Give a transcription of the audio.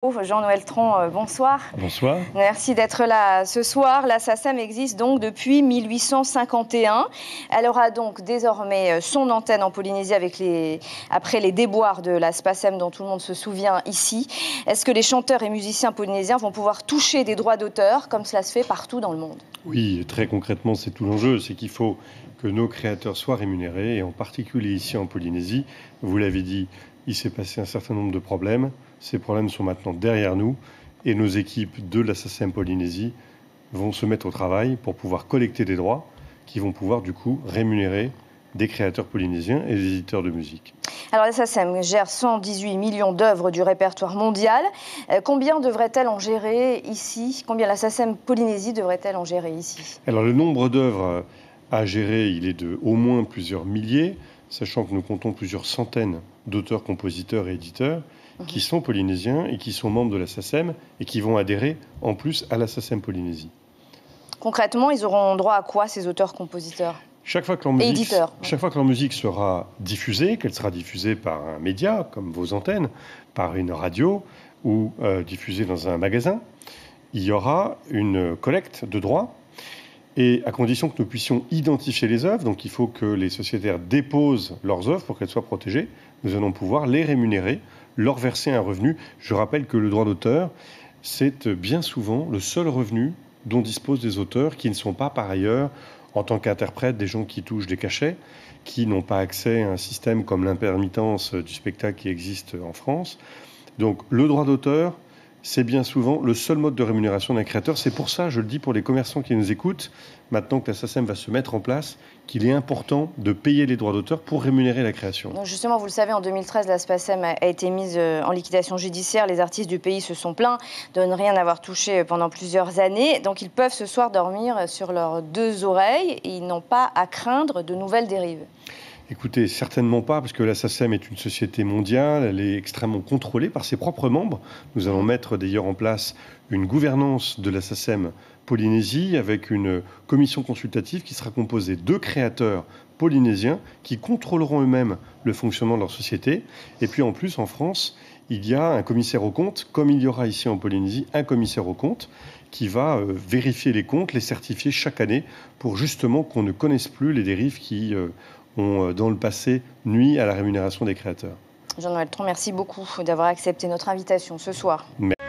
Jean-Noël Tron, bonsoir. Bonsoir. Merci d'être là ce soir. La SACEM existe donc depuis 1851. Elle aura donc désormais son antenne en Polynésie après les déboires de la SPACEM dont tout le monde se souvient ici. Est-ce que les chanteurs et musiciens polynésiens vont pouvoir toucher des droits d'auteur comme cela se fait partout dans le monde? Oui, très concrètement, c'est tout l'enjeu. C'est qu'il faut que nos créateurs soient rémunérés, et en particulier ici en Polynésie. Vous l'avez dit, il s'est passé un certain nombre de problèmes. Ces problèmes sont maintenant derrière nous et nos équipes de la SACEM Polynésie vont se mettre au travail pour pouvoir collecter des droits qui vont pouvoir du coup rémunérer des créateurs polynésiens et des éditeurs de musique. Alors la SACEM gère 118 millions d'œuvres du répertoire mondial. Combien devrait-elle en gérer ici? Combien la SACEM Polynésie devrait-elle en gérer ici? Alors le nombre d'œuvres à gérer, il est de au moins plusieurs milliers, sachant que nous comptons plusieurs centaines d'auteurs, compositeurs et éditeurs qui sont polynésiens et qui sont membres de la SACEM et qui vont adhérer en plus à la SACEM Polynésie. Concrètement, ils auront droit à quoi, ces auteurs-compositeurs? Chaque fois que leur musique sera diffusée, qu'elle sera diffusée par un média comme vos antennes, par une radio ou diffusée dans un magasin, il y aura une collecte de droits. Et à condition que nous puissions identifier les œuvres, donc il faut que les sociétaires déposent leurs œuvres pour qu'elles soient protégées, nous allons pouvoir les rémunérer, leur verser un revenu. Je rappelle que le droit d'auteur, c'est bien souvent le seul revenu dont disposent des auteurs qui ne sont pas par ailleurs, en tant qu'interprètes, des gens qui touchent des cachets, qui n'ont pas accès à un système comme l'intermittence du spectacle qui existe en France. Donc le droit d'auteur, c'est bien souvent le seul mode de rémunération d'un créateur. C'est pour ça, je le dis pour les commerçants qui nous écoutent, maintenant que la SACEM va se mettre en place, qu'il est important de payer les droits d'auteur pour rémunérer la création. Donc justement, vous le savez, en 2013, la SPACEM a été mise en liquidation judiciaire. Les artistes du pays se sont plaints de ne rien avoir touché pendant plusieurs années. Donc ils peuvent ce soir dormir sur leurs deux oreilles et ils n'ont pas à craindre de nouvelles dérives. Écoutez, certainement pas, parce que la SACEM est une société mondiale, elle est extrêmement contrôlée par ses propres membres. Nous allons mettre d'ailleurs en place une gouvernance de la SACEM Polynésie avec une commission consultative qui sera composée de créateurs polynésiens qui contrôleront eux-mêmes le fonctionnement de leur société. Et puis en plus, en France, il y a un commissaire aux comptes, comme il y aura ici en Polynésie un commissaire aux comptes, qui va vérifier les comptes, les certifier chaque année pour justement qu'on ne connaisse plus les dérives qui ont, dans le passé, nuit à la rémunération des créateurs. Jean-Noël Tron, merci beaucoup d'avoir accepté notre invitation ce soir. Merci.